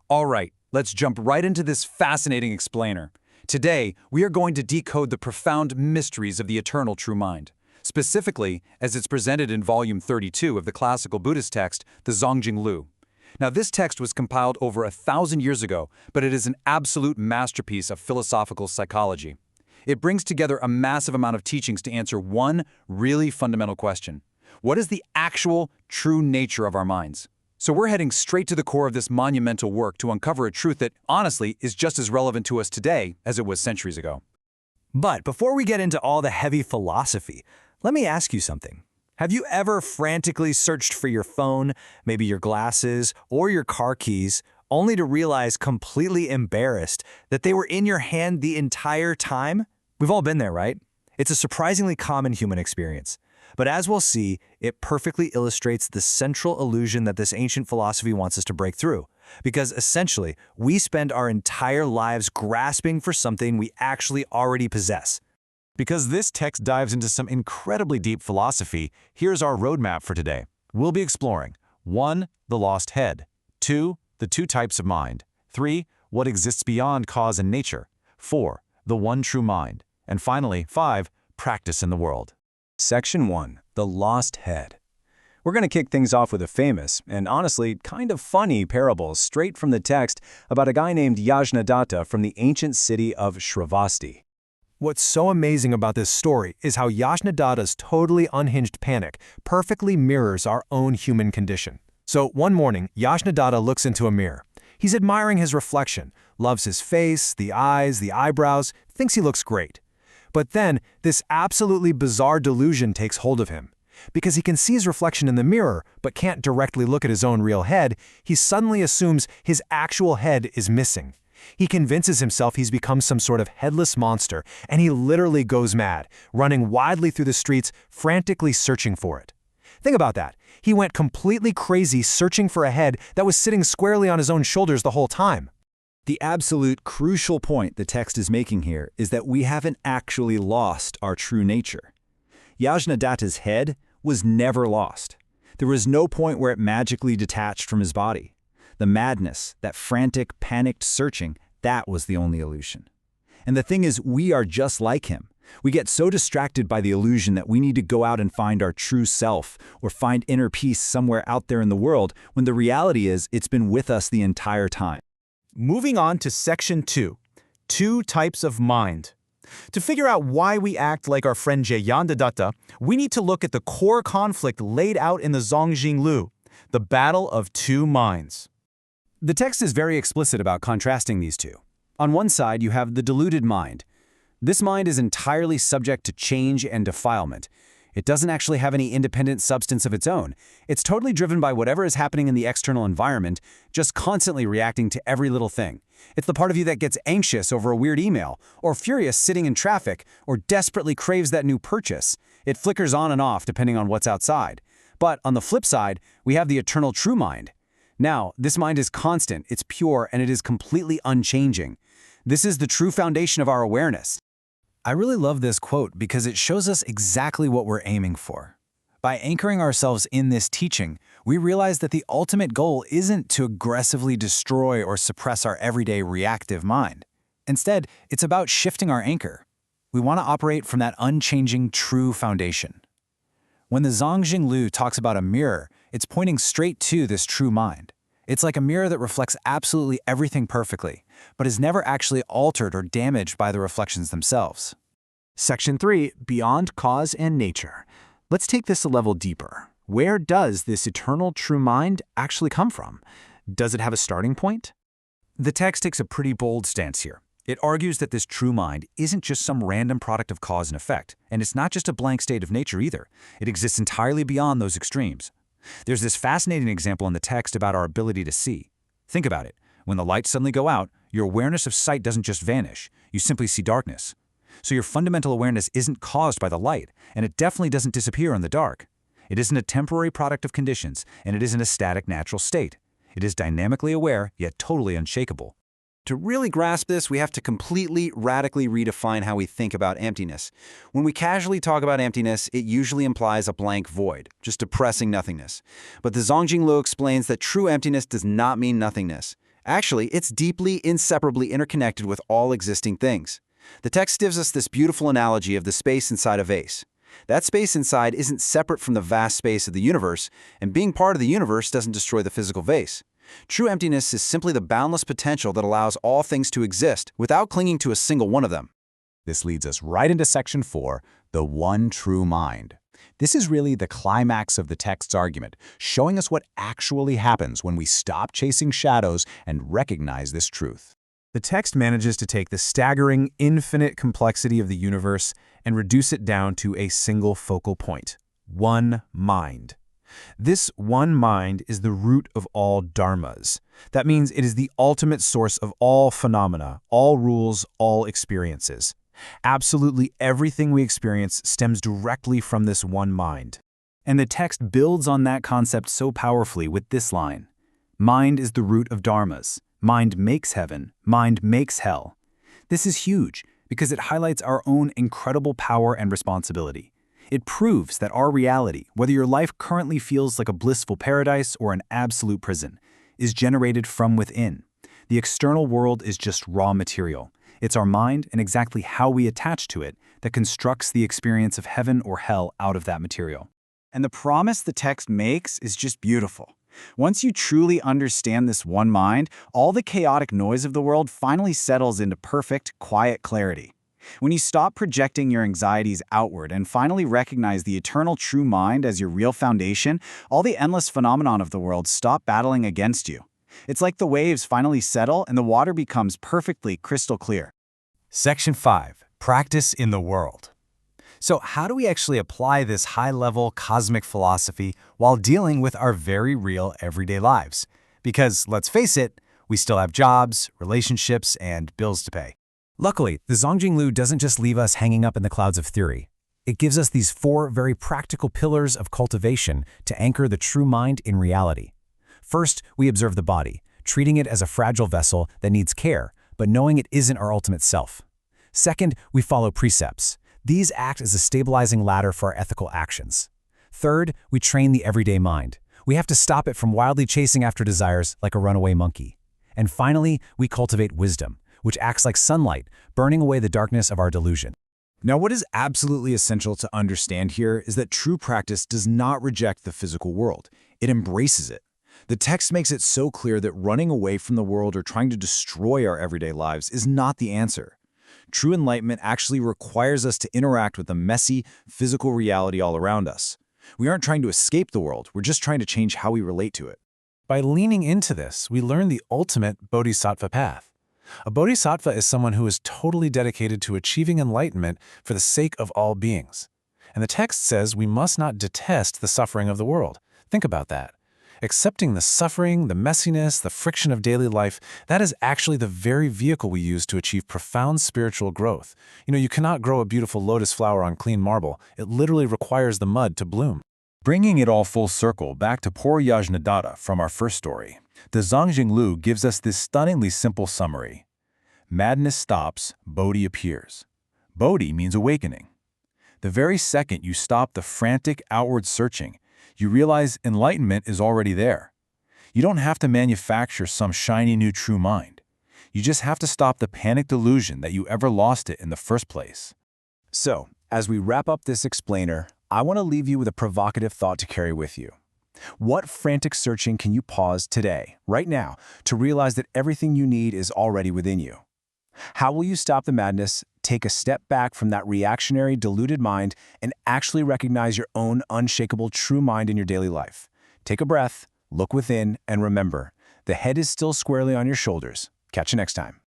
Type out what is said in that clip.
All right, let's jump right into this fascinating explainer. Today, we are going to decode the profound mysteries of the eternal true mind, specifically as it's presented in volume 32 of the classical Buddhist text, the Zongjing Lu. Now, this text was compiled over 1,000 years ago, but it is an absolute masterpiece of philosophical psychology. It brings together a massive amount of teachings to answer one really fundamental question. What is the actual, true nature of our minds? So we're heading straight to the core of this monumental work to uncover a truth that, honestly, is just as relevant to us today as it was centuries ago. But before we get into all the heavy philosophy, let me ask you something. Have you ever frantically searched for your phone, maybe your glasses, or your car keys, only to realize completely embarrassed that they were in your hand the entire time? We've all been there, right? It's a surprisingly common human experience. But as we'll see, it perfectly illustrates the central illusion that this ancient philosophy wants us to break through. Because essentially, we spend our entire lives grasping for something we actually already possess. Because this text dives into some incredibly deep philosophy, here's our roadmap for today. We'll be exploring 1. The lost head. 2. The two types of mind. 3. What exists beyond cause and nature. 4. The one true mind. And finally, 5. Practice in the world. Section 1. The Lost Head. We're going to kick things off with a famous, and honestly, kind of funny parable straight from the text about a guy named Yajnadatta from the ancient city of Shravasti. What's so amazing about this story is how Yajnadatta's totally unhinged panic perfectly mirrors our own human condition. So one morning, Yajnadatta looks into a mirror. He's admiring his reflection, loves his face, the eyes, the eyebrows, thinks he looks great. But then, this absolutely bizarre delusion takes hold of him. Because he can see his reflection in the mirror, but can't directly look at his own real head, he suddenly assumes his actual head is missing. He convinces himself he's become some sort of headless monster, and he literally goes mad, running wildly through the streets, frantically searching for it. Think about that. He went completely crazy searching for a head that was sitting squarely on his own shoulders the whole time. The absolute crucial point the text is making here is that we haven't actually lost our true nature. Yajnadatta's head was never lost. There was no point where it magically detached from his body. The madness, that frantic, panicked searching, that was the only illusion. And the thing is, we are just like him. We get so distracted by the illusion that we need to go out and find our true self or find inner peace somewhere out there in the world, when the reality is it's been with us the entire time. Moving on to Section 2, Two Types of Mind. To figure out why we act like our friend Yajnadatta, we need to look at the core conflict laid out in the Zongjing Lu, the battle of two minds. The text is very explicit about contrasting these two. On one side, you have the deluded mind. This mind is entirely subject to change and defilement. It doesn't actually have any independent substance of its own. It's totally driven by whatever is happening in the external environment, just constantly reacting to every little thing. It's the part of you that gets anxious over a weird email, or furious sitting in traffic, or desperately craves that new purchase. It flickers on and off depending on what's outside. But on the flip side, we have the eternal true mind. Now, this mind is constant, it's pure, and it is completely unchanging. This is the true foundation of our awareness. I really love this quote because it shows us exactly what we're aiming for. By anchoring ourselves in this teaching, we realize that the ultimate goal isn't to aggressively destroy or suppress our everyday reactive mind. Instead, it's about shifting our anchor. We want to operate from that unchanging true foundation. When the Zongjing Lu talks about a mirror, it's pointing straight to this true mind. It's like a mirror that reflects absolutely everything perfectly, but is never actually altered or damaged by the reflections themselves. Section 3, Beyond Cause and Nature. Let's take this a level deeper. Where does this eternal true mind actually come from? Does it have a starting point? The text takes a pretty bold stance here. It argues that this true mind isn't just some random product of cause and effect, and it's not just a blank state of nature either. It exists entirely beyond those extremes. There's this fascinating example in the text about our ability to see. Think about it. When the lights suddenly go out, your awareness of sight doesn't just vanish. You simply see darkness. So your fundamental awareness isn't caused by the light, and it definitely doesn't disappear in the dark. It isn't a temporary product of conditions, and it isn't a static natural state. It is dynamically aware, yet totally unshakable. To really grasp this, we have to completely, radically redefine how we think about emptiness. When we casually talk about emptiness, it usually implies a blank void, just depressing nothingness. But the Zongjing Lu explains that true emptiness does not mean nothingness. Actually, it's deeply, inseparably interconnected with all existing things. The text gives us this beautiful analogy of the space inside a vase. That space inside isn't separate from the vast space of the universe, and being part of the universe doesn't destroy the physical vase. True emptiness is simply the boundless potential that allows all things to exist without clinging to a single one of them. This leads us right into section 4, the one true mind. This is really the climax of the text's argument, showing us what actually happens when we stop chasing shadows and recognize this truth. The text manages to take the staggering, infinite complexity of the universe and reduce it down to a single focal point: one mind. This one mind is the root of all dharmas. That means it is the ultimate source of all phenomena, all rules, all experiences. Absolutely everything we experience stems directly from this one mind. And the text builds on that concept so powerfully with this line: mind is the root of dharmas. Mind makes heaven. Mind makes hell. This is huge because it highlights our own incredible power and responsibility. It proves that our reality, whether your life currently feels like a blissful paradise or an absolute prison, is generated from within. The external world is just raw material. It's our mind and exactly how we attach to it that constructs the experience of heaven or hell out of that material. And the promise the text makes is just beautiful. Once you truly understand this one mind, all the chaotic noise of the world finally settles into perfect, quiet clarity. When you stop projecting your anxieties outward and finally recognize the eternal true mind as your real foundation, all the endless phenomenon of the world stop battling against you. It's like the waves finally settle and the water becomes perfectly crystal clear. Section 5. Practice in the world. So how do we actually apply this high-level cosmic philosophy while dealing with our very real everyday lives? Because, let's face it, we still have jobs, relationships, and bills to pay. Luckily, the Zongjing Lu doesn't just leave us hanging up in the clouds of theory. It gives us these 4 very practical pillars of cultivation to anchor the true mind in reality. First, we observe the body, treating it as a fragile vessel that needs care, but knowing it isn't our ultimate self. Second, we follow precepts. These act as a stabilizing ladder for our ethical actions. Third, we train the everyday mind. We have to stop it from wildly chasing after desires like a runaway monkey. And finally, we cultivate wisdom, which acts like sunlight, burning away the darkness of our delusion. Now, what is absolutely essential to understand here is that true practice does not reject the physical world. It embraces it. The text makes it so clear that running away from the world or trying to destroy our everyday lives is not the answer. True enlightenment actually requires us to interact with the messy, physical reality all around us. We aren't trying to escape the world, we're just trying to change how we relate to it. By leaning into this, we learn the ultimate bodhisattva path. A bodhisattva is someone who is totally dedicated to achieving enlightenment for the sake of all beings. And the text says we must not detest the suffering of the world. Think about that. Accepting the suffering, the messiness, the friction of daily life, that is actually the very vehicle we use to achieve profound spiritual growth. You cannot grow a beautiful lotus flower on clean marble. It literally requires the mud to bloom. Bringing it all full circle back to poor Yajnadatta from our first story, the Zongjing Lu gives us this stunningly simple summary. Madness stops, Bodhi appears. Bodhi means awakening. The very second you stop the frantic outward searching, you realize enlightenment is already there. You don't have to manufacture some shiny new true mind. You just have to stop the panic delusion that you ever lost it in the first place. So, as we wrap up this explainer, I want to leave you with a provocative thought to carry with you. What frantic searching can you pause today, right now, to realize that everything you need is already within you? How will you stop the madness, take a step back from that reactionary, deluded mind, and actually recognize your own unshakable true mind in your daily life? Take a breath, look within, and remember, the head is still squarely on your shoulders. Catch you next time.